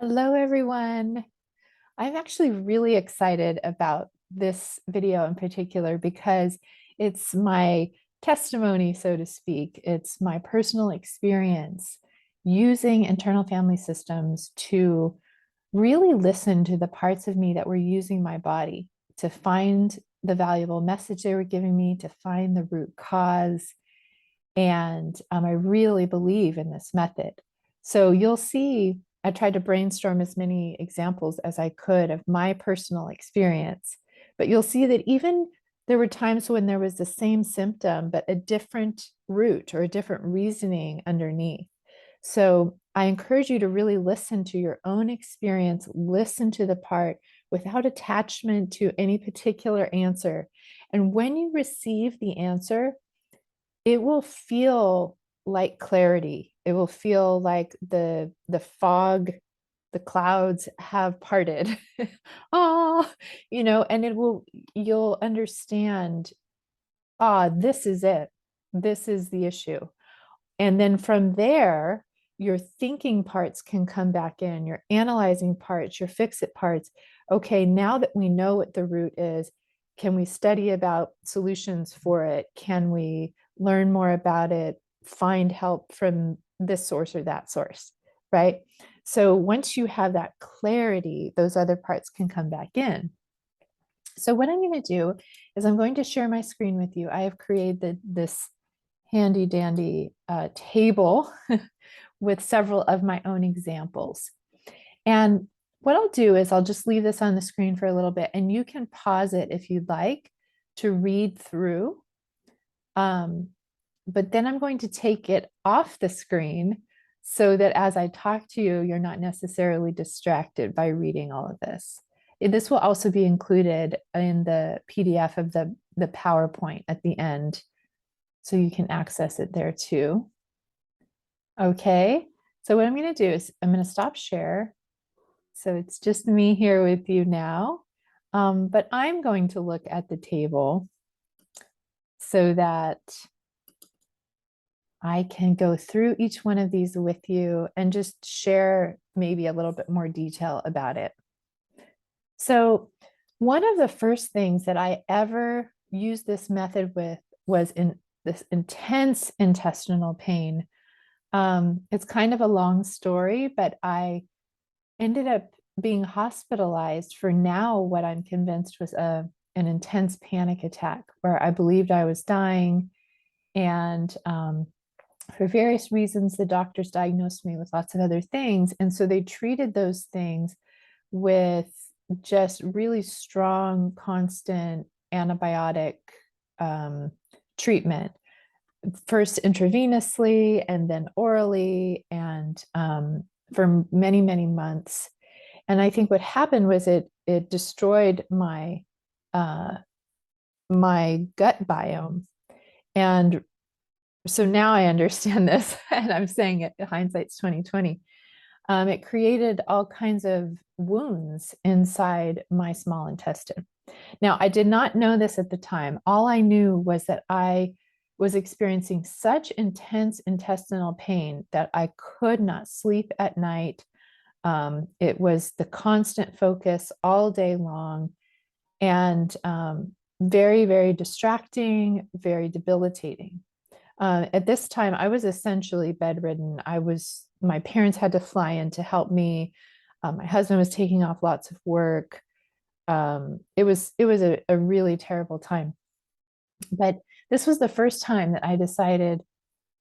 Hello, everyone. I'm actually really excited about this video in particular because it's my testimony, so to speak. It's my personal experience using internal family systems to really listen to the parts of me that were using my body to find the valuable message they were giving me, to find the root cause. And I really believe in this method. So you'll see, I tried to brainstorm as many examples as I could of my personal experience, but you'll see that even there were times when there was the same symptom, but a different root or a different reasoning underneath. So I encourage you to really listen to your own experience, listen to the part without attachment to any particular answer. And when you receive the answer, it will feel like clarity. It will feel like the fog, the clouds have parted. Oh, and you'll understand, this is it. This is the issue. And then from there, your thinking parts can come back in, your analyzing parts, your fix it parts. Okay, now that we know what the root is, can we study about solutions for it? Can we learn more about it? Find help from this source or that source, right? So once you have that clarity, those other parts can come back in. So what I'm going to do is I'm going to share my screen with you. I have created this handy dandy table with several of my own examples. And what I'll do is I'll just leave this on the screen for a little bit, and you can pause it if you'd like to read through. But then I'm going to take it off the screen so that as I talk to you, you're not necessarily distracted by reading all of this. This will also be included in the PDF of the PowerPoint at the end, so you can access it there too. Okay, so what I'm going to do is I'm going to stop share. So it's just me here with you now, but I'm going to look at the table so that I can go through each one of these with you and just share maybe a little bit more detail about it. So one of the first things that I ever used this method with was in this intense intestinal pain. It's kind of a long story, but I ended up being hospitalized for now what I'm convinced was an intense panic attack where I believed I was dying. And for various reasons, the doctors diagnosed me with lots of other things. And so they treated those things with just really strong, constant antibiotic treatment, first intravenously and then orally, and for many, many months. And I think what happened was it destroyed my my gut biome. And so now I understand this, and I'm saying it, hindsight's 2020. It created all kinds of wounds inside my small intestine. Now, I did not know this at the time. All I knew was that I was experiencing such intense intestinal pain that I could not sleep at night. It was the constant focus all day long, and very, very distracting, very debilitating. At this time, I was essentially bedridden. My parents had to fly in to help me. My husband was taking off lots of work. It was a really terrible time. But this was the first time that I decided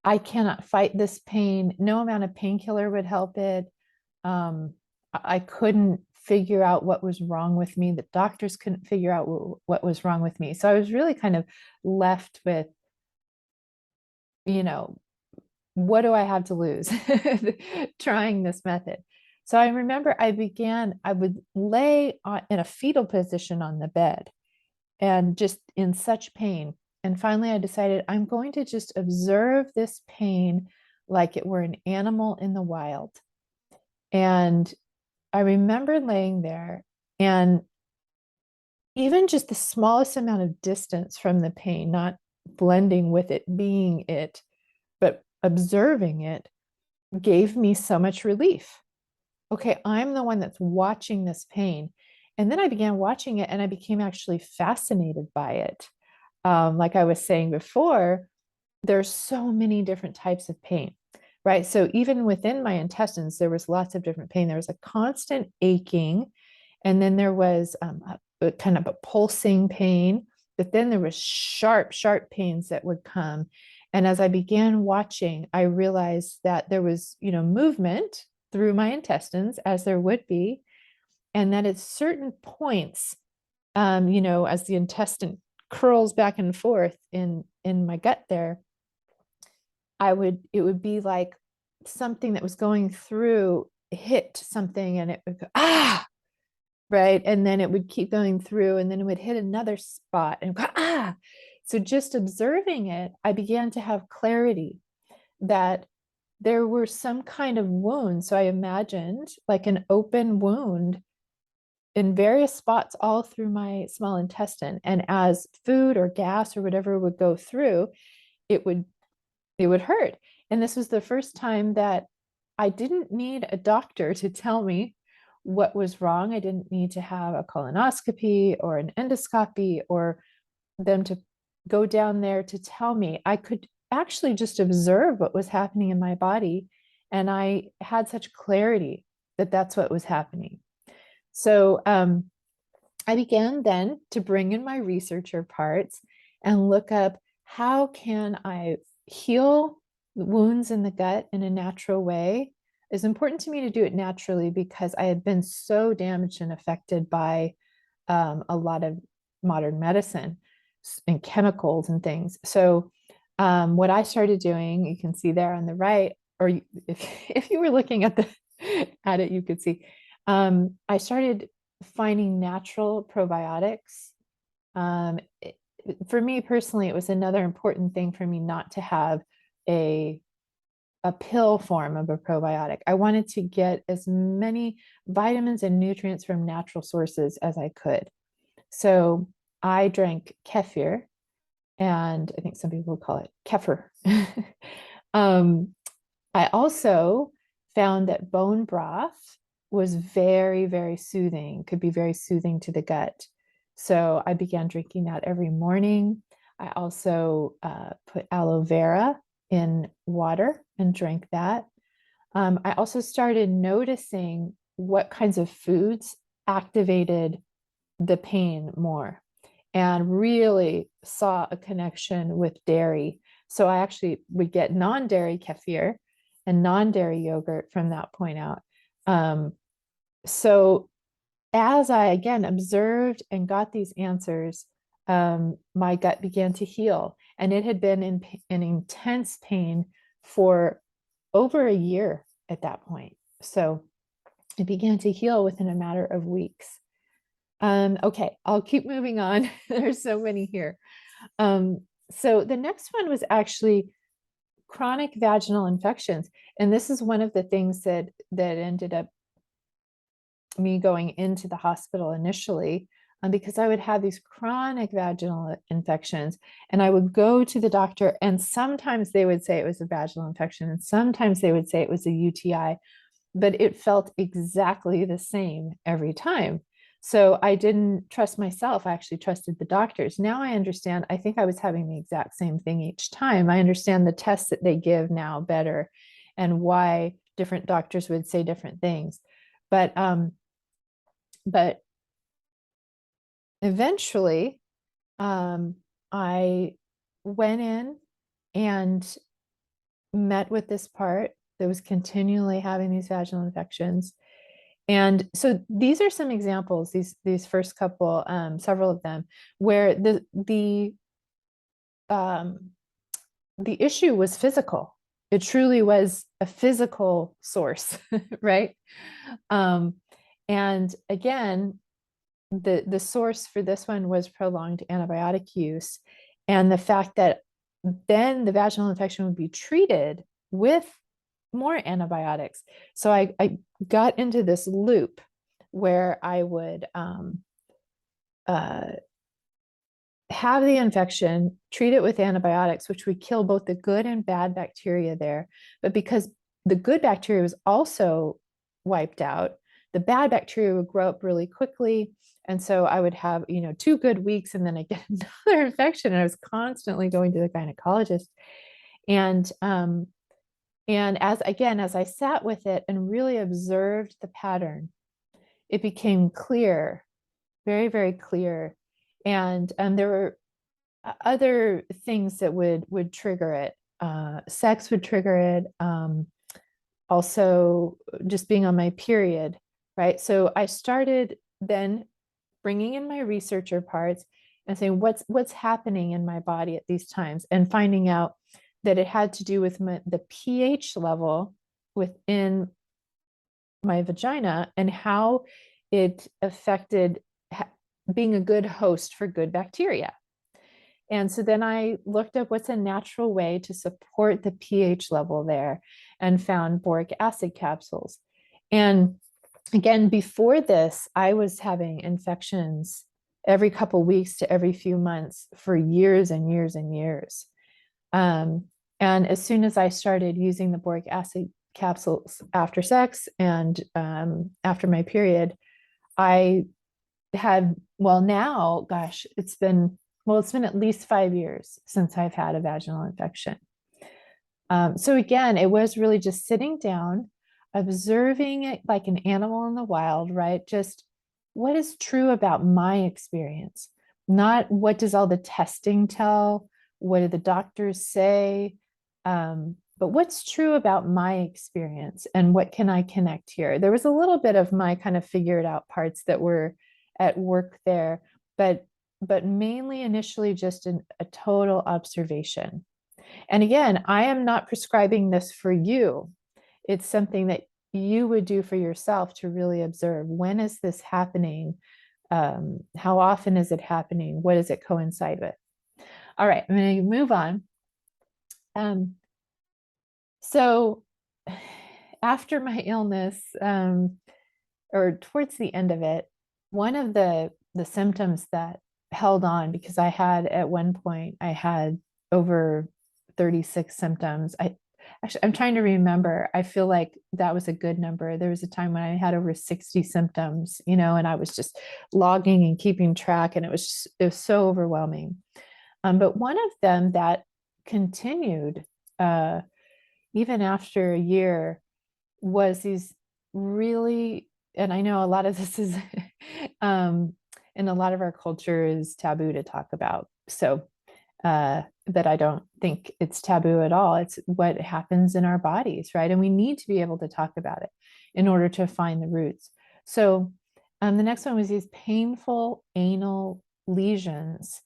I cannot fight this pain. No amount of painkiller would help it. I couldn't figure out what was wrong with me. The doctors couldn't figure out what was wrong with me. So I was really kind of left with, you know, what do I have to lose trying this method? So I remember I would lay in a fetal position on the bed and just in such pain. And finally, I decided I'm going to just observe this pain like it were an animal in the wild. And I remember laying there, and even just the smallest amount of distance from the pain, not blending with it, being it, but observing it, gave me so much relief. okay, I'm the one that's watching this pain. And then I began watching it and I became actually fascinated by it. Like I was saying before, there's so many different types of pain, right? So even within my intestines, there was lots of different pain. There was a constant aching, and then there was a kind of a pulsing pain, but then there was sharp, sharp pains that would come. And as I began watching, I realized that there was, movement through my intestines, as there would be, and that at certain points, as the intestine curls back and forth in my gut there, it would be like something that was going through hit something and it would go, ah, right. And then it would keep going through and then it would hit another spot and go, ah. So just observing it, I began to have clarity that there were some kind of wounds. So I imagined like an open wound in various spots all through my small intestine. And as food or gas or whatever would go through, it would it would hurt. And this was the first time that I didn't need a doctor to tell me what was wrong. I didn't need to have a colonoscopy or an endoscopy or them to go down there to tell me. I could actually just observe what was happening in my body. And I had such clarity that that's what was happening. So I began then to bring in my researcher parts and look up how can I heal wounds in the gut in a natural way. It's important to me to do it naturally because I had been so damaged and affected by a lot of modern medicine and chemicals and things. So what I started doing, you can see there on the right, if you were looking at at it, you could see. I started finding natural probiotics. Um, it, for me personally, it was another important thing for me not to have a a pill form of a probiotic. I wanted to get as many vitamins and nutrients from natural sources as I could. So I drank kefir, and I think some people call it kefir. um, I also found that bone broth was very, very soothing, could be very soothing to the gut. So I began drinking that every morning. I also put aloe vera in water and drank that. I also started noticing what kinds of foods activated the pain more and really saw a connection with dairy. So I actually would get non-dairy kefir and non-dairy yogurt from that point out. So as I again observed and got these answers, my gut began to heal, and it had been in intense pain for over a year at that point. So it began to heal within a matter of weeks. Okay, I'll keep moving on. There's so many here. So the next one was actually chronic vaginal infections. And this is one of the things that ended up me going into the hospital initially, because I would have these chronic vaginal infections and I would go to the doctor and sometimes they would say it was a vaginal infection and sometimes they would say it was a UTI, but it felt exactly the same every time. So I didn't trust myself. I actually trusted the doctors. Now I understand. I think I was having the exact same thing each time. I understand the tests that they give now better and why different doctors would say different things. But eventually, I went in and met with this part that was continually having these vaginal infections. And so these are some examples, these first couple, several of them, where um, the issue was physical. It truly was a physical source, right? Um, and again, the source for this one was prolonged antibiotic use, and the fact that then the vaginal infection would be treated with more antibiotics. So I got into this loop where I would uh, have the infection, treat it with antibiotics, which would kill both the good and bad bacteria there. But because the good bacteria was also wiped out, the bad bacteria would grow up really quickly. And so I would have, 2 good weeks and then I get another infection. And I was constantly going to the gynecologist. And as I sat with it and really observed the pattern, it became clear, very, very clear. And there were other things that would trigger it. Sex would trigger it. Also, just being on my period, right? So I started then bringing in my researcher parts and saying what's happening in my body at these times, and finding out that it had to do with the pH level within my vagina and how it affected being a good host for good bacteria. And so then I looked up what's a natural way to support the pH level there and found boric acid capsules. And again, before this, I was having infections every couple of weeks to every few months for years and years and years. And as soon as I started using the boric acid capsules after sex and after my period, I had, well, now, gosh, it's been at least 5 years since I've had a vaginal infection. So again, it was really just sitting down, observing it like an animal in the wild, right? Just what is true about my experience, not what does all the testing tell, what do the doctors say, but what's true about my experience and what can I connect here? There was a little bit of my kind of figured out parts that were at work there, but mainly initially just a total observation. And again, I am not prescribing this for you. It's something that you would do for yourself to really observe. When is this happening? How often is it happening? What does it coincide with? All right, I'm going to move on. So after my illness, or towards the end of it, one of the symptoms that held on, because I had at one point, I had over 36 symptoms. I'm trying to remember. I feel like that was a good number. There was a time when I had over 60 symptoms, and I was just logging and keeping track, and it was so overwhelming. But one of them that continued even after a year was these really, and I know a lot of this is in a lot of our culture is taboo to talk about. So but I don't think it's taboo at all. It's what happens in our bodies, right? And we need to be able to talk about it in order to find the roots. So the next one was these painful anal lesions.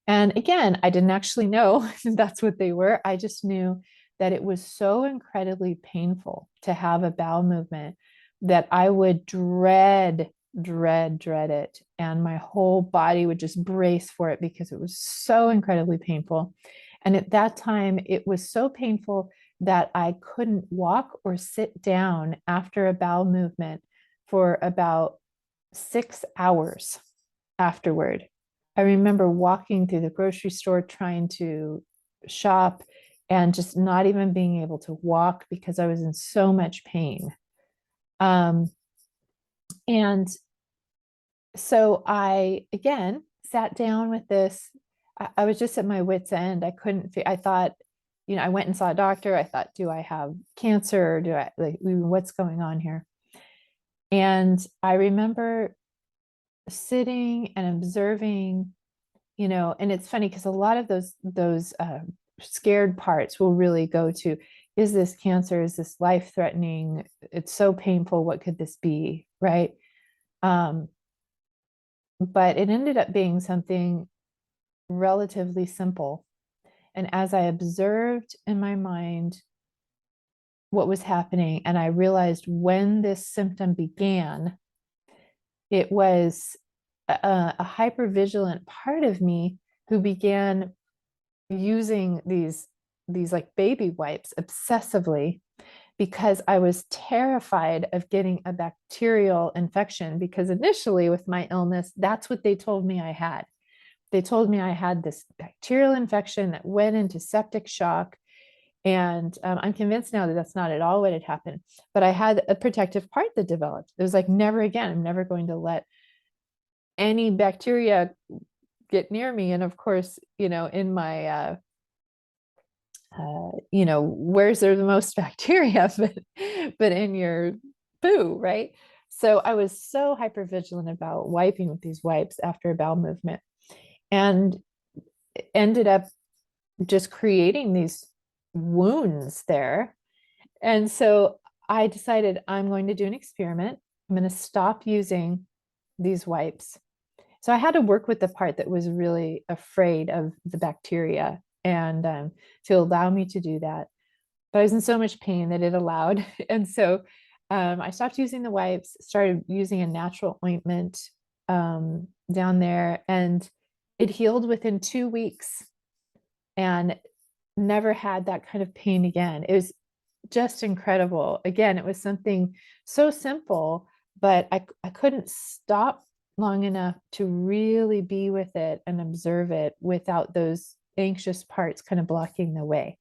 And again, I didn't actually know that's what they were. I just knew that it was so incredibly painful to have a bowel movement that I would dread it. And my whole body would just brace for it because it was so incredibly painful. And at that time, it was so painful that I couldn't walk or sit down after a bowel movement for about 6 hours afterward. I remember walking through the grocery store trying to shop and just not even being able to walk because I was in so much pain. And so I, again, sat down with this. I was just at my wit's end. I thought, I went and saw a doctor. I thought, do I have cancer? Or do I, like, what's going on here? And I remember sitting and observing, and it's funny because a lot of those scared parts will really go to, is this cancer? Is this life-threatening? It's so painful. What could this be? Right. But it ended up being something relatively simple. And as I observed in my mind what was happening, and I realized when this symptom began, it was a hypervigilant part of me who began using these like baby wipes obsessively because I was terrified of getting a bacterial infection, because initially with my illness, that's what they told me I had. They told me I had this bacterial infection that went into septic shock And I'm convinced now that that's not at all what had happened. But I had a protective part that developed. It was like, never again. I'm never going to let any bacteria get near me. And of course, in my where's there the most bacteria, but in your poo, right? So I was so hyper vigilant about wiping with these wipes after a bowel movement, and ended up just creating these wounds there. And so I decided I'm going to do an experiment. I'm going to stop using these wipes. So I had to work with the part that was really afraid of the bacteria, and to allow me to do that. But I was in so much pain that it allowed. And so I stopped using the wipes, started using a natural ointment down there, and it healed within 2 weeks and never had that kind of pain again. It was just incredible. Again, it was something so simple, but I couldn't stop long enough to really be with it and observe it without those anxious parts kind of blocking the way.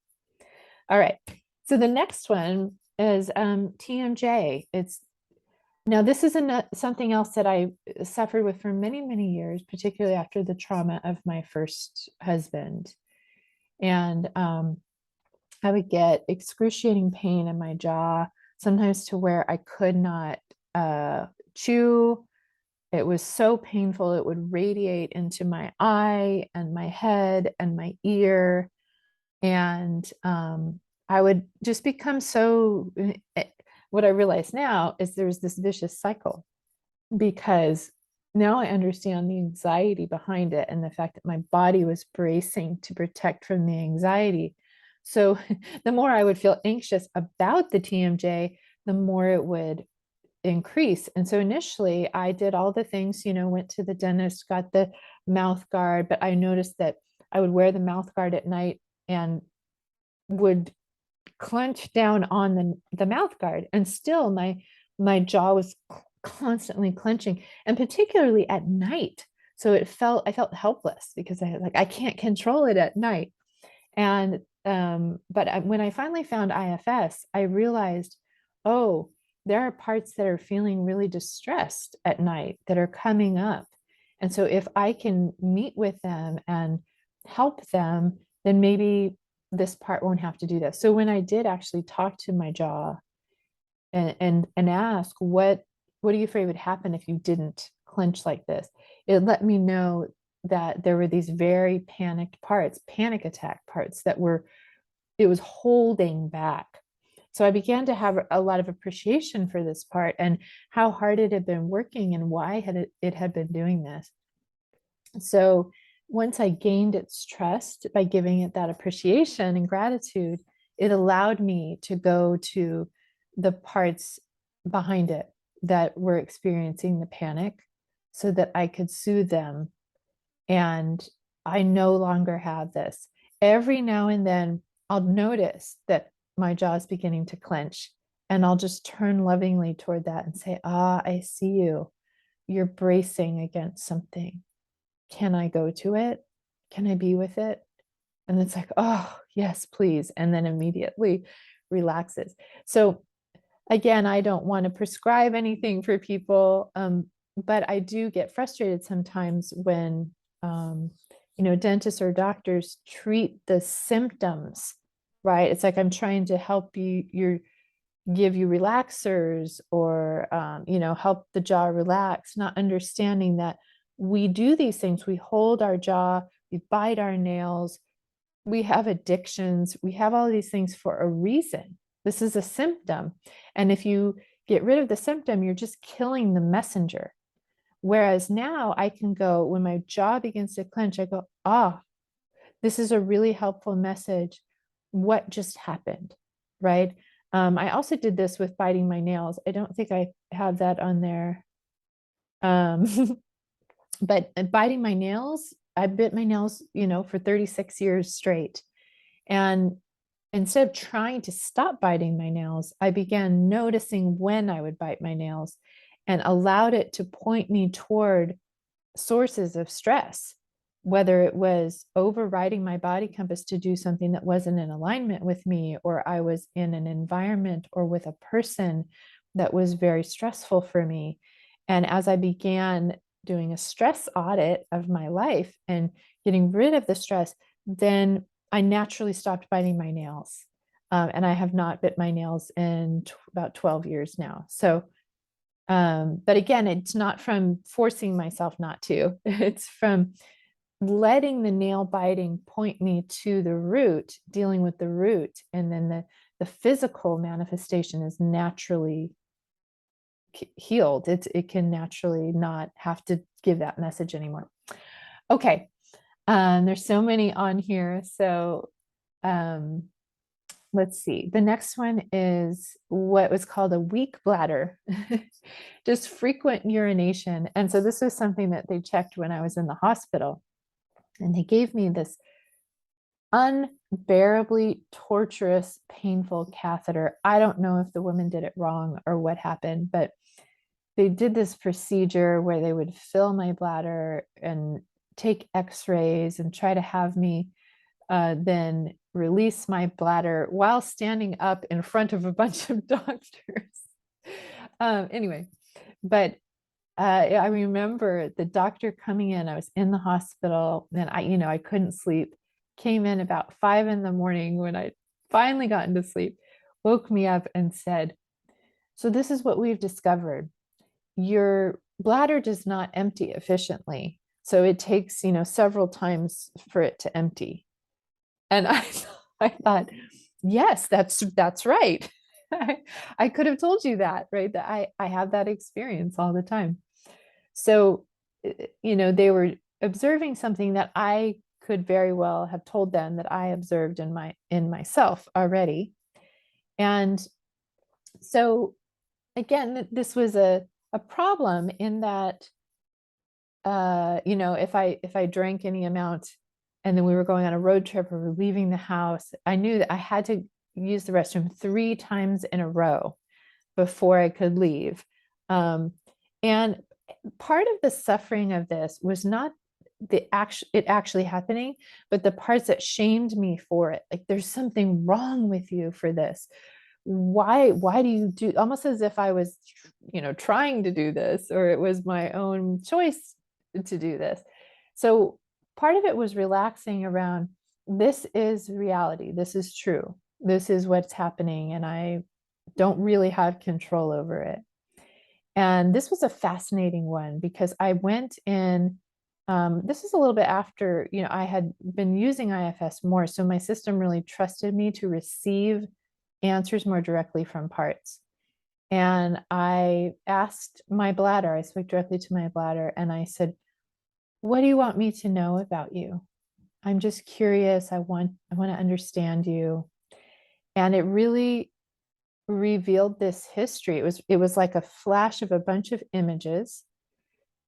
All right. So the next one is TMJ. This is something else that I suffered with for many, many years, particularly after the trauma of my first husband. And I would get excruciating pain in my jaw, sometimes to where I could not chew. It was so painful. It would radiate into my eye and my head and my ear. And I would just become so, what I realize now is there's this vicious cycle, because now I understand the anxiety behind it and the fact that my body was bracing to protect from the anxiety. So the more I would feel anxious about the TMJ, the more it would increase. And so initially I did all the things, went to the dentist, got the mouth guard, but I noticed that I would wear the mouth guard at night and would clench down on the mouth guard, and still my jaw was constantly clenching, and particularly at night. So I felt helpless because I can't control it at night. And when I finally found IFS, I realized, oh, there are parts that are feeling really distressed at night that are coming up. And so if I can meet with them and help them, then maybe this part won't have to do this. So when I did actually talk to my jaw and ask, what are you afraid would happen if you didn't clench like this? It let me know that there were these very panicked parts, panic attack parts it was holding back. So I began to have a lot of appreciation for this part and how hard it had been working and why it had been doing this. So once I gained its trust by giving it that appreciation and gratitude, it allowed me to go to the parts behind it that were experiencing the panic so that I could soothe them. And I no longer have this. Every now and then I'll notice that my jaw is beginning to clench, and I'll just turn lovingly toward that and say, I see you. You're bracing against something. Can I go to it? Can I be with it? And it's like, oh, yes, please. And then immediately relaxes. So again, I don't want to prescribe anything for people, but I do get frustrated sometimes when, dentists or doctors treat the symptoms, right? It's like I'm trying to help give you relaxers or, help the jaw relax, not understanding that we do these things. We hold our jaw, we bite our nails, we have addictions, we have all these things for a reason. This is a symptom. And if you get rid of the symptom, you're just killing the messenger. Whereas now I can go, when my jaw begins to clench, I go, this is a really helpful message. What just happened, right? I also did this with biting my nails. I don't think I have that on there. But biting my nails, I bit my nails, for 36 years straight. And instead of trying to stop biting my nails, I began noticing when I would bite my nails and allowed it to point me toward sources of stress. whether it was overriding my body compass to do something that wasn't in alignment with me, or I was in an environment or with a person that was very stressful for me. And as I began doing a stress audit of my life and getting rid of the stress, then I naturally stopped biting my nails. And I have not bit my nails in about 12 years now. So, but again, it's not from forcing myself not to, it's from letting the nail biting point me to the root, dealing with the root, and then the physical manifestation is naturally healed. It can naturally not have to give that message anymore. Okay, there's so many on here. So let's see. The next one is what was called a weak bladder, just frequent urination. And so this was something that they checked when I was in the hospital. And they gave me this unbearably torturous, painful catheter. I don't know if the woman did it wrong or what happened, but they did this procedure where they would fill my bladder and take x-rays and try to have me then release my bladder while standing up in front of a bunch of doctors. Anyway, but I remember the doctor coming in. I was in the hospital and I couldn't sleep. Came in about 5 a.m. when I finally got into sleep, woke me up and said, "So this is what we've discovered. Your bladder does not empty efficiently. So it takes, several times for it to empty." And I thought, yes, that's right. I could have told you that, right? That I have that experience all the time. So, they were observing something that I could very well have told them that I observed in myself already. And so again, this was a problem in that if I drank any amount and then we were going on a road trip or we were leaving the house, I knew that I had to use the restroom 3 times in a row before I could leave. And part of the suffering of this was not it actually happening, but the parts that shamed me for it. Like, there's something wrong with you for this. Why do you do, almost as if I was, trying to do this, or it was my own choice to do this. So part of it was relaxing around, this is reality. This is true. This is what's happening. And I don't really have control over it. And this was a fascinating one because I went in, this was a little bit after, I had been using IFS more. So my system really trusted me to receive answers more directly from parts. And I asked my bladder, I spoke directly to my bladder, and I said, "What do you want me to know about you? I'm just curious. I want to understand you." And it really revealed this history. It was like a flash of a bunch of images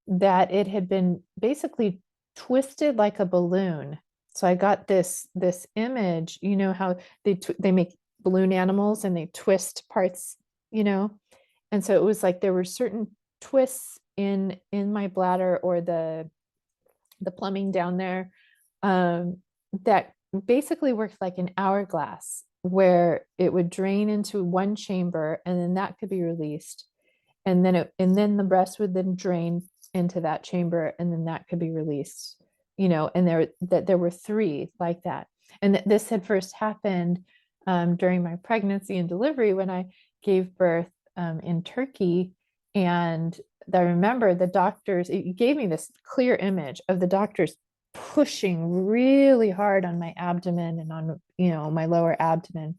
that it had been basically twisted like a balloon. So I got this image, how they make balloon animals and they twist parts, and so it was like there were certain twists in my bladder, or the plumbing down there, that basically worked like an hourglass, where it would drain into one chamber and then that could be released, and then the breast would then drain into that chamber and then that could be released, and there were 3 like that. And this had first happened during my pregnancy and delivery when I gave birth in Turkey. And I remember the doctors, it gave me this clear image of the doctors pushing really hard on my abdomen and on, my lower abdomen.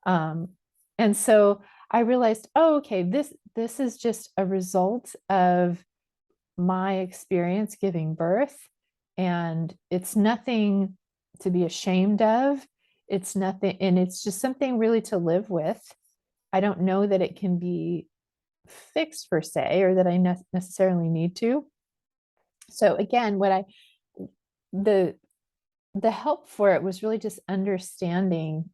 And so I realized, oh, okay, this is just a result of my experience giving birth. And it's nothing to be ashamed of. It's nothing, and it's just something really to live with. I don't know that it can be fixed per se, or that I necessarily need to. So again, the help for it was really just understanding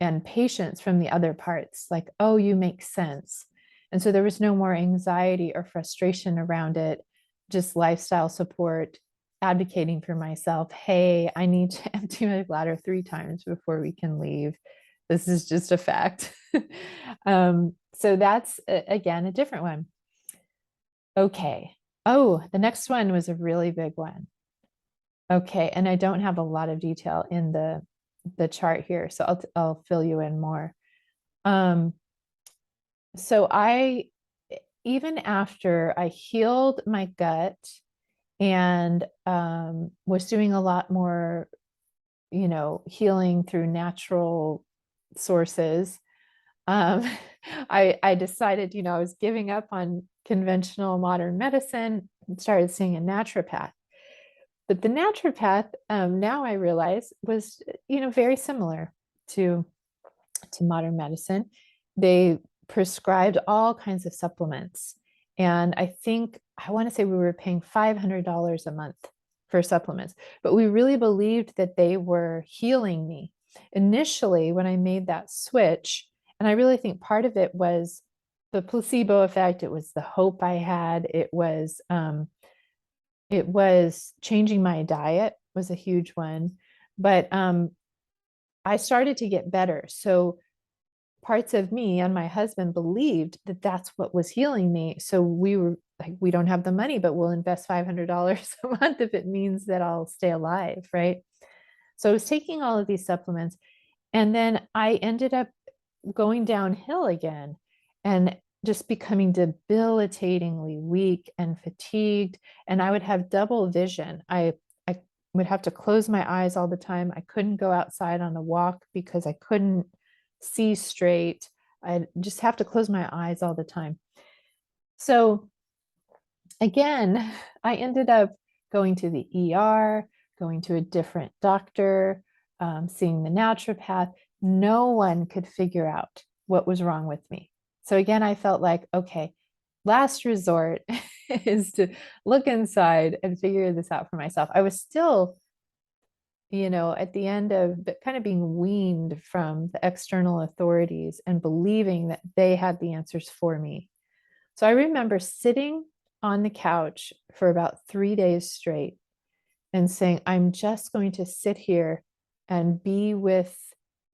and patience from the other parts, like, oh, you make sense. And so there was no more anxiety or frustration around it, just lifestyle support advocating for myself. Hey, I need to empty my bladder 3 times before we can leave. This is just a fact. So that's again a different one. Okay. Oh, the next one was a really big one. Okay, and I don't have a lot of detail in the chart here, so I'll fill you in more. So even after I healed my gut and was doing a lot more, healing through natural sources, I decided, I was giving up on conventional modern medicine and started seeing a naturopath. But the naturopath, now I realize, was, very similar to modern medicine. They prescribed all kinds of supplements. And I want to say we were paying $500 a month for supplements, but we really believed that they were healing me. Initially, when I made that switch, and I really think part of it was the placebo effect, it was the hope I had, it was changing my diet was a huge one, but I started to get better. So parts of me and my husband believed that that's what was healing me. So we were like, we don't have the money, but we'll invest $500 a month if it means that I'll stay alive, right? So I was taking all of these supplements, and then I ended up going downhill again and just becoming debilitatingly weak and fatigued. And I would have double vision. I would have to close my eyes all the time. I couldn't go outside on a walk because I couldn't see straight. I just have to close my eyes all the time. So again, I ended up going to the ER, going to a different doctor, seeing the naturopath. No one could figure out what was wrong with me. So again, I felt like, okay, last resort is to look inside and figure this out for myself. I was still, at the end of kind of being weaned from the external authorities and believing that they had the answers for me. So I remember sitting on the couch for about 3 days straight and saying, I'm just going to sit here and be with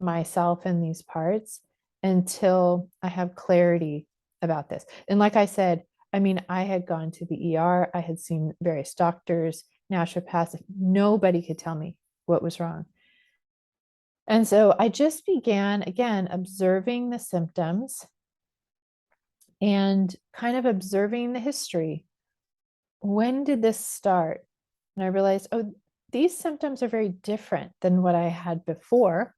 myself in these parts until I have clarity about this. And like I said, I had gone to the ER, I had seen various doctors, naturopaths. Nobody could tell me what was wrong. And so I just began again observing the symptoms and kind of observing the history. When did this start? And I realized, oh, these symptoms are very different than what I had before.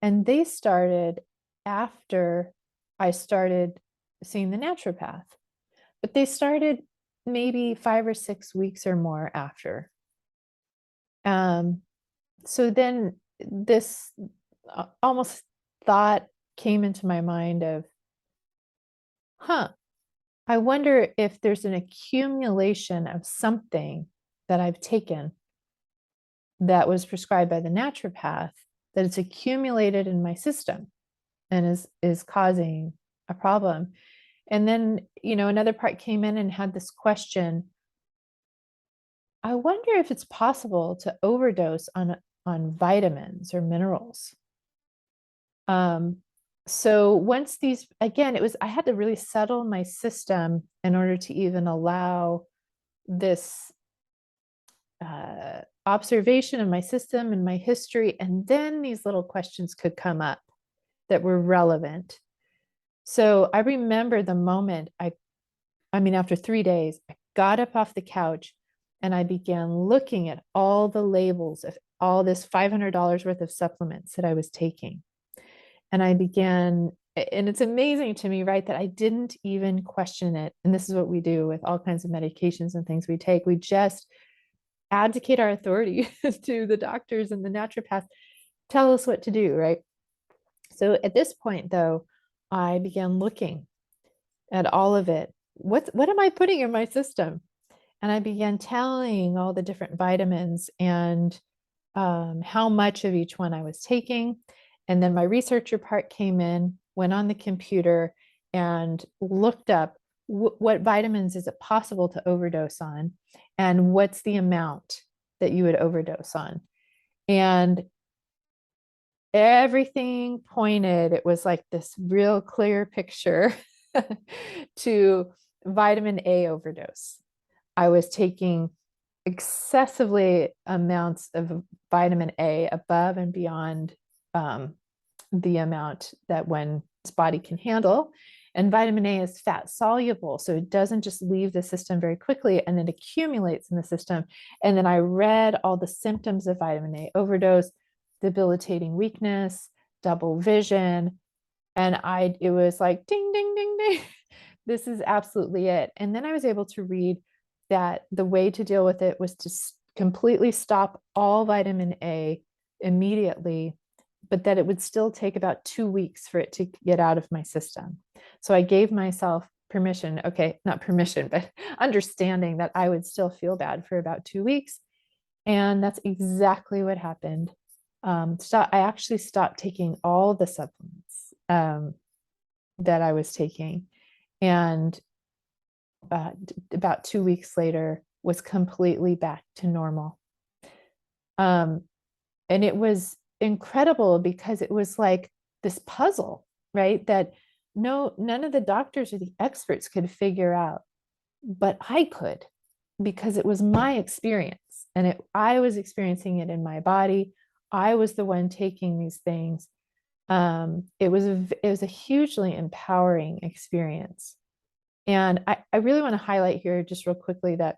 And they started after I started seeing the naturopath, but they started maybe 5 or 6 weeks or more after. So then this almost thought came into my mind of, I wonder if there's an accumulation of something that I've taken that was prescribed by the naturopath, that it's accumulated in my system and is causing a problem. And then, another part came in and had this question. I wonder if it's possible to overdose on vitamins or minerals. So once these, again, I had to really settle my system in order to even allow this observation of my system and my history. And then these little questions could come up that were relevant. So I remember the moment after 3 days, I got up off the couch and I began looking at all the labels of all this $500 worth of supplements that I was taking. And and it's amazing to me, right, that I didn't even question it. And this is what we do with all kinds of medications and things we take. We just abdicate our authority to the doctors and the naturopaths, tell us what to do, right? So at this point, though, I began looking at all of it. What am I putting in my system? And I began telling all the different vitamins and how much of each one I was taking. And then my researcher part came in, went on the computer and looked up what vitamins is it possible to overdose on, and what's the amount that you would overdose on. And everything pointed, it was like this real clear picture to vitamin A overdose. I was taking excessively amounts of vitamin A above and beyond the amount that one's body can handle. And vitamin A is fat soluble, so it doesn't just leave the system very quickly, and it accumulates in the system. And then I read all the symptoms of vitamin A overdose: debilitating weakness, double vision, and it was like ding, ding, ding, ding. This is absolutely it. And then I was able to read that the way to deal with it was to completely stop all vitamin A immediately, but that it would still take about 2 weeks for it to get out of my system. So I gave myself permission, okay, not permission, but understanding that I would still feel bad for about 2 weeks. And that's exactly what happened. I actually stopped taking all the supplements that I was taking. And about 2 weeks later was completely back to normal. And it was incredible because it was like this puzzle, right? That none of the doctors or the experts could figure out, but I could, because it was my experience, and I was experiencing it in my body. I was the one taking these things. It was a hugely empowering experience. And I really want to highlight here just real quickly that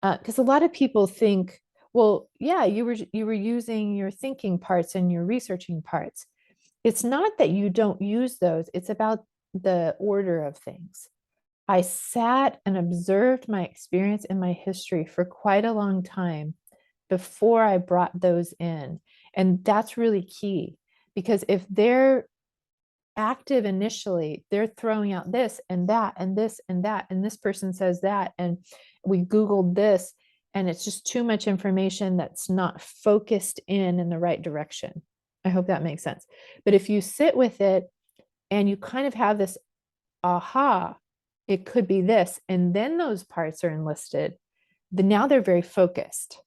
because a lot of people think, well, yeah, you were using your thinking parts and your researching parts. It's not that you don't use those, it's about the order of things. I sat and observed my experience and my history for quite a long time before I brought those in. And that's really key, because if they're active initially, they're throwing out this and that and this and that, and this person says that, and we Googled this, and it's just too much information that's not focused in the right direction. I hope that makes sense. But if you sit with it and you kind of have this aha, it could be this, and then those parts are enlisted, then now they're very focused,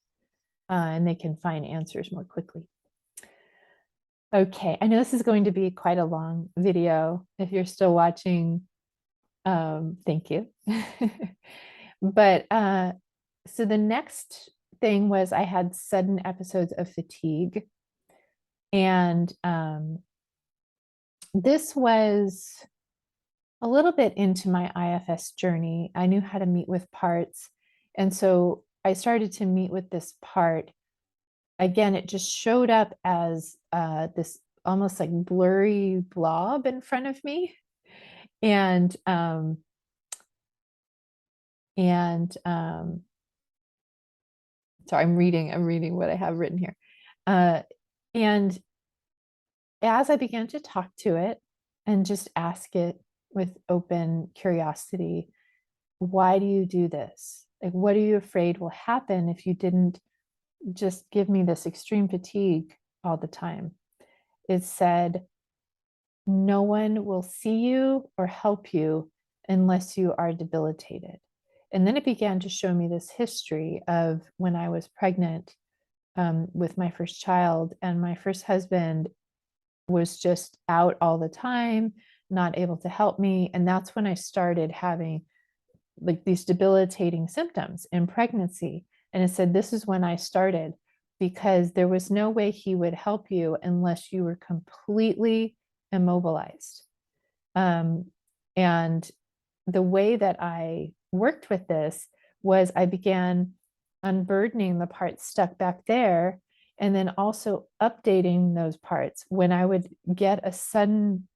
and they can find answers more quickly. Okay, I know this is going to be quite a long video. If you're still watching, thank you. But so the next thing was I had sudden episodes of fatigue. And this was a little bit into my IFS journey. I knew how to meet with parts. And so I started to meet with this part. Again, it just showed up as this almost like blurry blob in front of me. And sorry, I'm reading what I have written here. And as I began to talk to it and just ask it with open curiosity, why do you do this? Like, what are you afraid will happen if you didn't just give me this extreme fatigue all the time? It said, no one will see you or help you unless you are debilitated. And then it began to show me this history of when I was pregnant with my first child, and my first husband was just out all the time, not able to help me. And that's when I started having like these debilitating symptoms in pregnancy. And it said, this is when I started, because there was no way he would help you unless you were completely immobilized. And the way that I worked with this was I began unburdening the parts stuck back there, and then also updating those parts when I would get a sudden,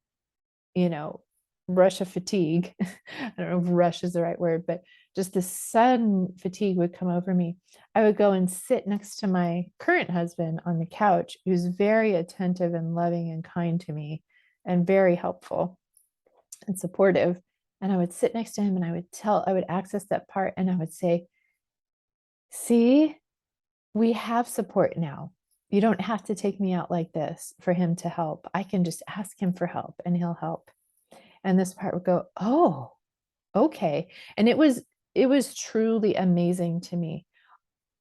rush of fatigue. I don't know if rush is the right word, but just the sudden fatigue would come over me. I would go and sit next to my current husband on the couch, who's very attentive and loving and kind to me and very helpful and supportive. And I would sit next to him and I would access that part and I would say, see, we have support now. You don't have to take me out like this for him to help. I can just ask him for help and he'll help. And this part would go, oh, okay. And it was truly amazing to me.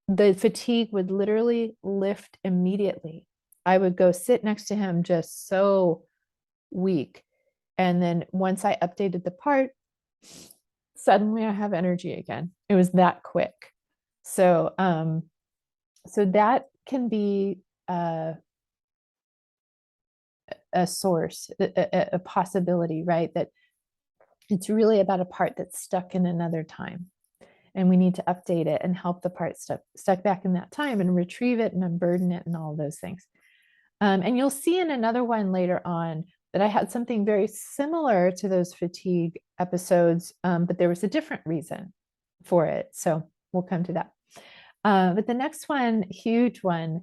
The fatigue would literally lift immediately. I would go sit next to him just so weak. And then once I updated the part, suddenly I have energy again. It was that quick. So so that can be a source, a possibility, right? That it's really about a part that's stuck in another time. And we need to update it and help the part stuck back in that time and retrieve it and unburden it and all those things. And you'll see in another one later on that I had something very similar to those fatigue episodes, but there was a different reason for it. So we'll come to that. But the next one, huge one,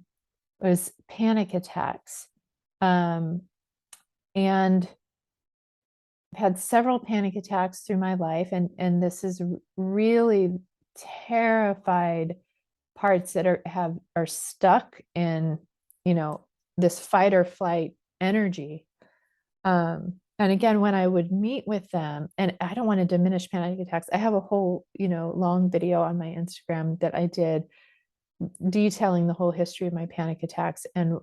was panic attacks. And I've had several panic attacks through my life, and this is really terrified parts that are stuck in, this fight or flight energy. And again, when I would meet with them, and I don't want to diminish panic attacks, I have a whole, long video on my Instagram that I did detailing the whole history of my panic attacks and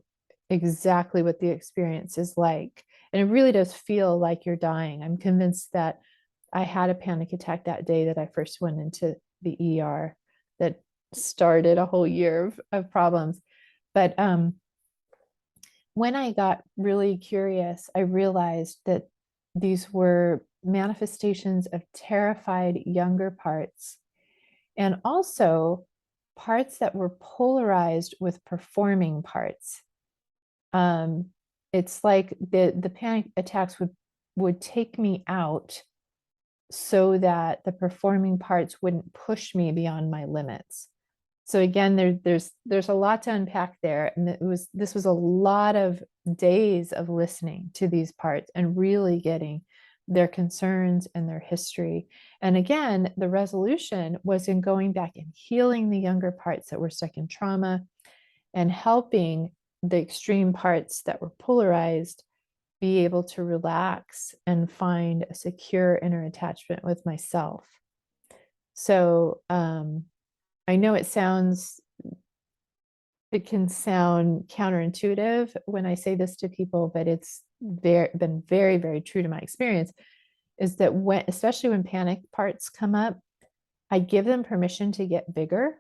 exactly what the experience is like. And it really does feel like you're dying. I'm convinced that I had a panic attack that day that I first went into the ER that started a whole year of problems. But when I got really curious, I realized that these were manifestations of terrified younger parts and also parts that were polarized with performing parts. It's like the panic attacks would take me out so that the performing parts wouldn't push me beyond my limits. So again, there's a lot to unpack there, and this was a lot of days of listening to these parts and really getting their concerns and their history. And again, the resolution was in going back and healing the younger parts that were stuck in trauma and helping the extreme parts that were polarized be able to relax and find a secure inner attachment with myself. So I know it can sound counterintuitive when I say this to people, but it's been very, very true to my experience, is that especially when panic parts come up, I give them permission to get bigger,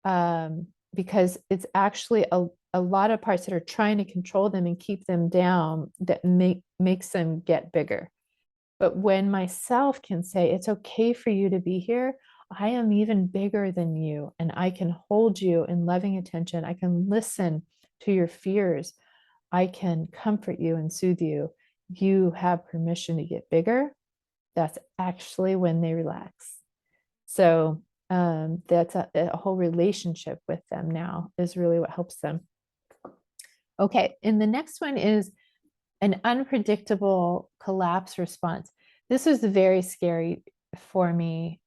because it's actually a lot of parts that are trying to control them and keep them down that makes them get bigger. But when myself can say, it's okay for you to be here, I am even bigger than you, and I can hold you in loving attention. I can listen to your fears. I can comfort you and soothe you. You have permission to get bigger. That's actually when they relax. So that's a whole relationship with them now is really what helps them. Okay, and the next one is an unpredictable collapse response. This was very scary for me.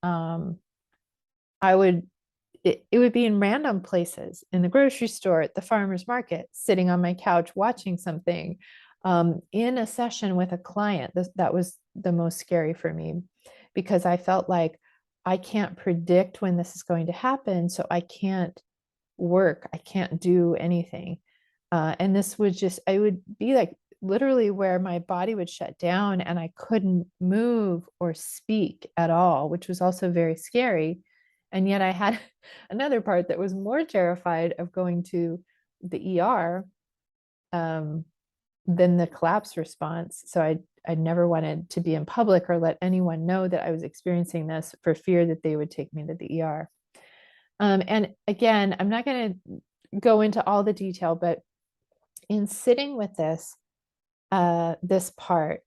It would be in random places, in the grocery store, at the farmer's market, sitting on my couch watching something, in a session with a client. That was the most scary for me, because I felt like I can't predict when this is going to happen, so I can't work, I can't do anything. And I would be like literally where my body would shut down and I couldn't move or speak at all, which was also very scary. And yet I had another part that was more terrified of going to the ER, than the collapse response. So I never wanted to be in public or let anyone know that I was experiencing this for fear that they would take me to the ER. And again, I'm not going to go into all the detail, but in sitting with this part,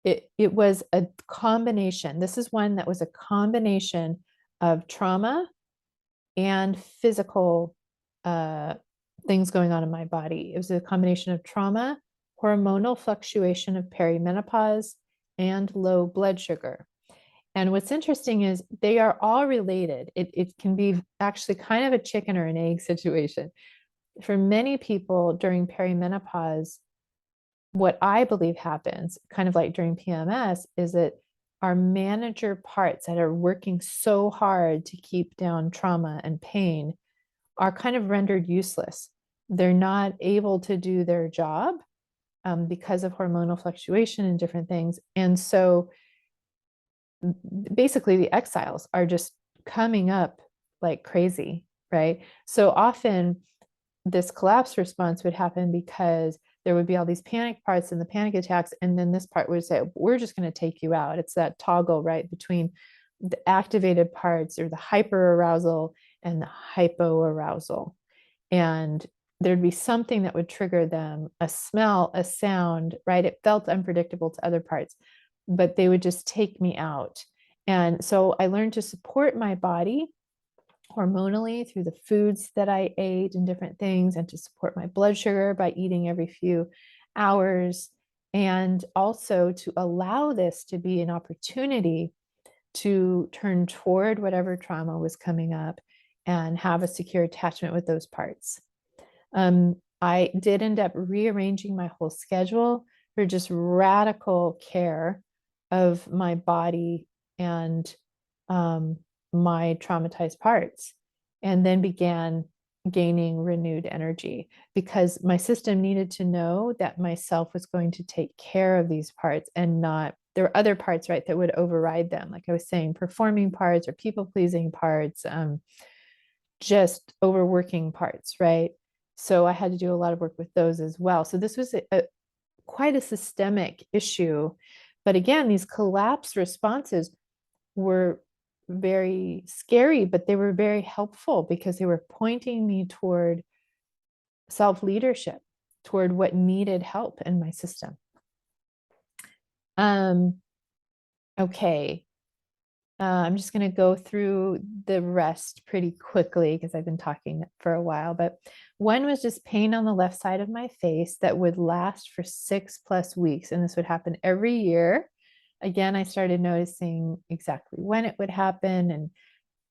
it was a combination. This is one that was a combination of trauma and physical things going on in my body. It was a combination of trauma, hormonal fluctuation of perimenopause, and low blood sugar. And what's interesting is they are all related. It can be actually kind of a chicken or an egg situation. For many people during perimenopause, what I believe happens, kind of like during PMS, is that our manager parts that are working so hard to keep down trauma and pain are kind of rendered useless. They're not able to do their job because of hormonal fluctuation and different things. And so basically the exiles are just coming up like crazy, right? So often this collapse response would happen because there would be all these panic parts and the panic attacks. And then this part would say, we're just going to take you out. It's that toggle, right, between the activated parts or the hyperarousal and the hypoarousal. And there'd be something that would trigger them, a smell, a sound, right? It felt unpredictable to other parts, but they would just take me out. And so I learned to support my body hormonally through the foods that I ate and different things, and to support my blood sugar by eating every few hours, and also to allow this to be an opportunity to turn toward whatever trauma was coming up and have a secure attachment with those parts. I did end up rearranging my whole schedule for just radical care of my body and my traumatized parts, and then began gaining renewed energy because my system needed to know that myself was going to take care of these parts and not, there were other parts, right, that would override them. Like I was saying, performing parts or people pleasing parts, just overworking parts, right? So I had to do a lot of work with those as well. So this was quite a systemic issue. But again, these collapse responses were very scary, but they were very helpful because they were pointing me toward self-leadership, toward what needed help in my system. Okay. I'm just going to go through the rest pretty quickly because I've been talking for a while. But one was just pain on the left side of my face that would last for 6+ weeks. And this would happen every year. Again, I started noticing exactly when it would happen and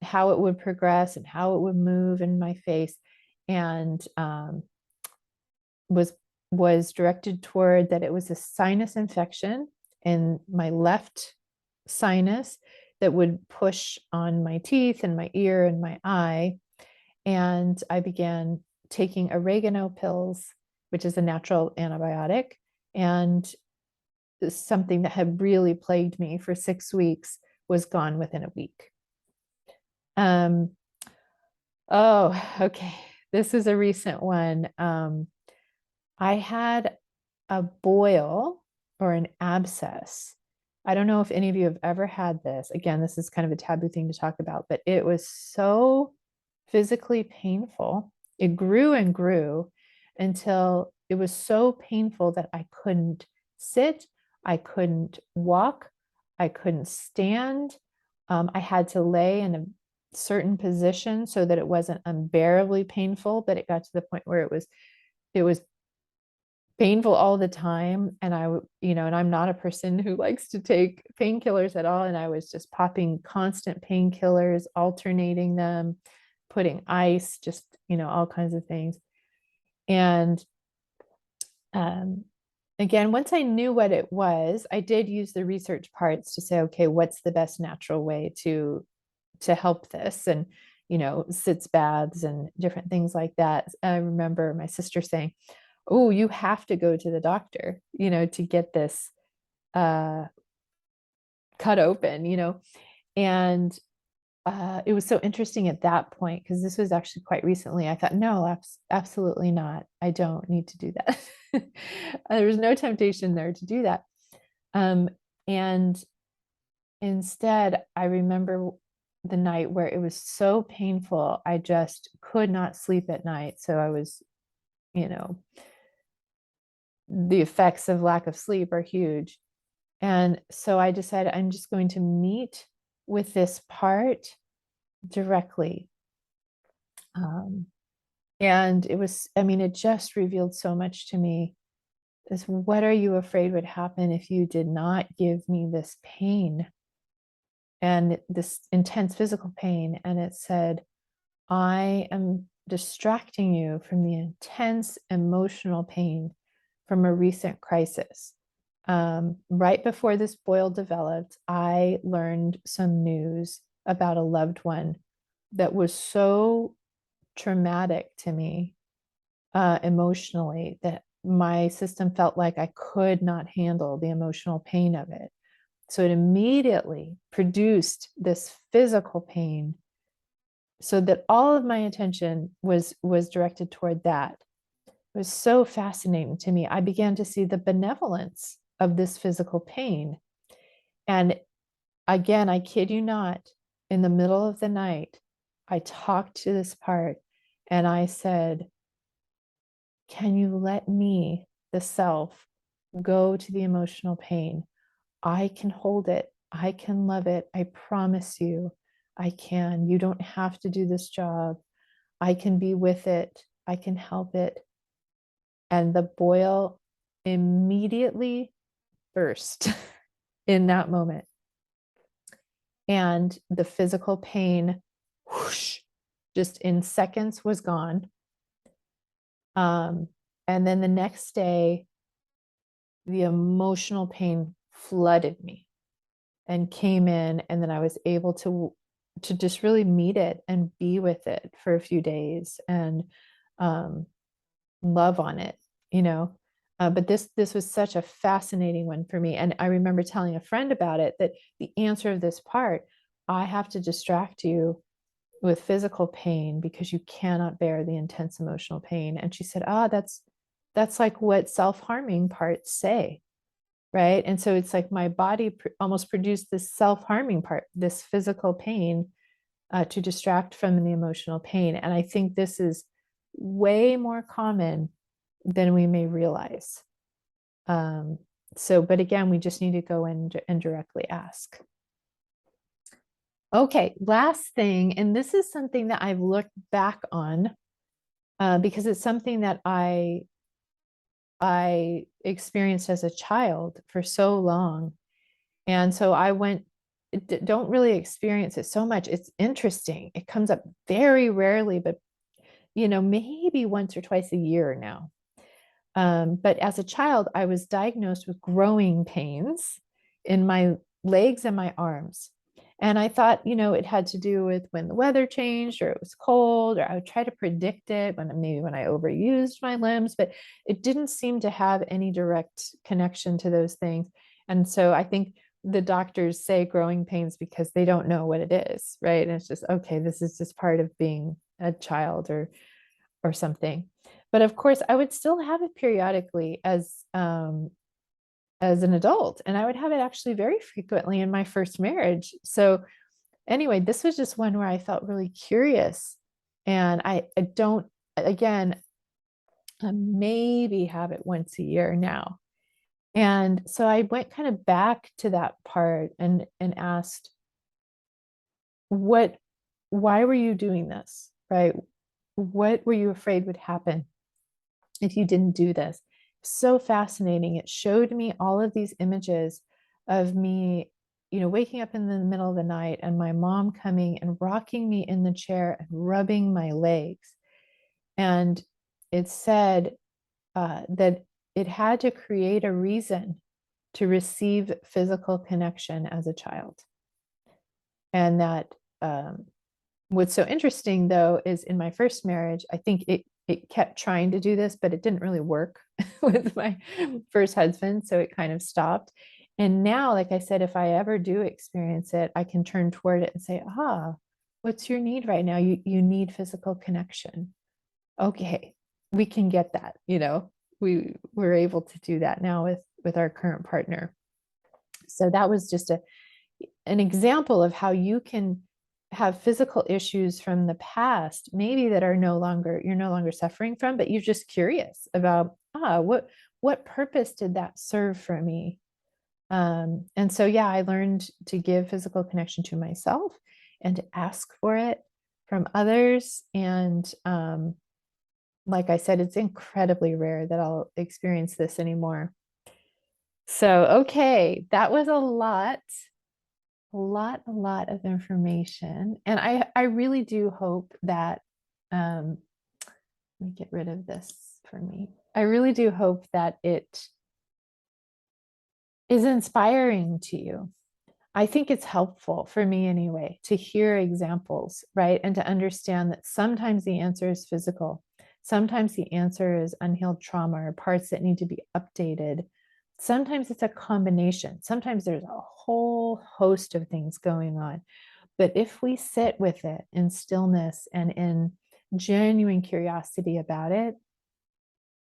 how it would progress and how it would move in my face. And was directed toward that it was a sinus infection in my left sinus that would push on my teeth and my ear and my eye. And I began taking oregano pills, which is a natural antibiotic, and something that had really plagued me for 6 weeks was gone within a week. Oh, okay. This is a recent one. I had a boil or an abscess. I don't know if any of you have ever had this. Again, this is kind of a taboo thing to talk about, but it was so physically painful. It grew and grew until it was so painful that I couldn't sit, I couldn't walk, I couldn't stand. I had to lay in a certain position so that it wasn't unbearably painful, but it got to the point where it was painful all the time. And and I'm not a person who likes to take painkillers at all. And I was just popping constant painkillers, alternating them, putting ice, just, all kinds of things. And again, once I knew what it was, I did use the research parts to say, okay, what's the best natural way to help this? And, sitz baths and different things like that. I remember my sister saying, oh, you have to go to the doctor, to get this cut open, and it was so interesting at that point because this was actually quite recently. I thought, no, absolutely not. I don't need to do that. There was no temptation there to do that. And instead, I remember the night where it was so painful, I just could not sleep at night. So I was, the effects of lack of sleep are huge. And so I decided I'm just going to meet with this part directly. And it just revealed so much to me. Is what are you afraid would happen if you did not give me this pain and this intense physical pain? And it said, I am distracting you from the intense emotional pain from a recent crisis. Right before this boil developed, I learned some news about a loved one that was so traumatic to me emotionally that my system felt like I could not handle the emotional pain of it. So it immediately produced this physical pain so that all of my attention was directed toward that. It was so fascinating to me. I began to see the benevolence of this physical pain. And again, I kid you not, in the middle of the night, I talked to this part and I said, can you let me, the self, go to the emotional pain? I can hold it. I can love it. I promise you, I can. You don't have to do this job. I can be with it. I can help it. And the boil immediately burst in that moment. And the physical pain, whoosh, just in seconds was gone. And then the next day, the emotional pain flooded me and came in, and then I was able to just really meet it and be with it for a few days and um, love on it, you know. But this was such a fascinating one for me, and I remember telling a friend about it, that the answer of this part, I have to distract you with physical pain because you cannot bear the intense emotional pain. And she said, ah, that's like what self-harming parts say, right? And so it's like my body almost produced this self-harming part, this physical pain, to distract from the emotional pain. And I think this is way more common than we may realize. Um, but again, we just need to go in and directly ask. Okay, last thing, and this is something that I've looked back on because it's something that I experienced as a child for so long. And so I went, don't really experience it so much. It's interesting. It comes up very rarely, but maybe once or twice a year now. But as a child, I was diagnosed with growing pains in my legs and my arms. And I thought, it had to do with when the weather changed or it was cold, or I would try to predict it when I overused my limbs, but it didn't seem to have any direct connection to those things. And so I think the doctors say growing pains because they don't know what it is, right? And it's just, okay, this is just part of being a child or something. But of course, I would still have it periodically as an adult, and I would have it actually very frequently in my first marriage. So anyway, this was just one where I felt really curious, and I don't, again, I maybe have it once a year now. And so I went kind of back to that part and asked, what why were you doing this, right? What were you afraid would happen if you didn't do this? So fascinating. It showed me all of these images of me, waking up in the middle of the night and my mom coming and rocking me in the chair and rubbing my legs. And it said that it had to create a reason to receive physical connection as a child. And that what's so interesting, though, is in my first marriage, I think it kept trying to do this, but it didn't really work with my first husband. So it kind of stopped. And now, like I said, if I ever do experience it, I can turn toward it and say, what's your need right now? You need physical connection. Okay, we can get that, we're able to do that now with our current partner. So that was just an example of how you can have physical issues from the past, maybe that you're no longer suffering from, but you're just curious about, what purpose did that serve for me? And so, yeah, I learned to give physical connection to myself and to ask for it from others. And like I said, it's incredibly rare that I'll experience this anymore. So, okay, that was a lot of information. And I really do hope that, let me get rid of this for me. I really do hope that it is inspiring to you. I think it's helpful for me anyway to hear examples, right? And to understand that sometimes the answer is physical. Sometimes the answer is unhealed trauma or parts that need to be updated. Sometimes it's a combination. Sometimes there's a whole host of things going on. But if we sit with it in stillness and in genuine curiosity about it,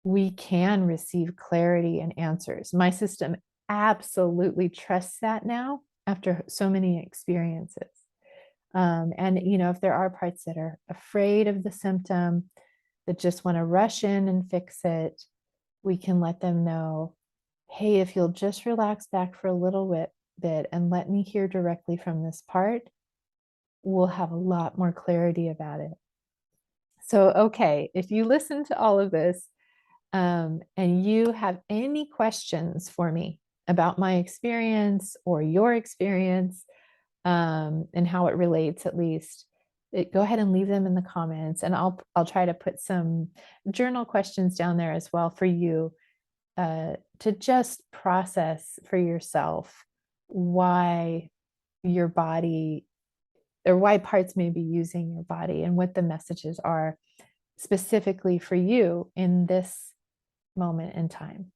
we can receive clarity and answers. My system absolutely trusts that now after so many experiences. And, if there are parts that are afraid of the symptom, that just want to rush in and fix it, we can let them know, hey, if you'll just relax back for a little bit and let me hear directly from this part, we'll have a lot more clarity about it. So, okay, if you listen to all of this, and you have any questions for me about my experience or your experience, and how it relates, at least, go ahead and leave them in the comments, and I'll try to put some journal questions down there as well for you, to just process for yourself why your body, or why parts may be using your body, and what the messages are specifically for you in this moment in time.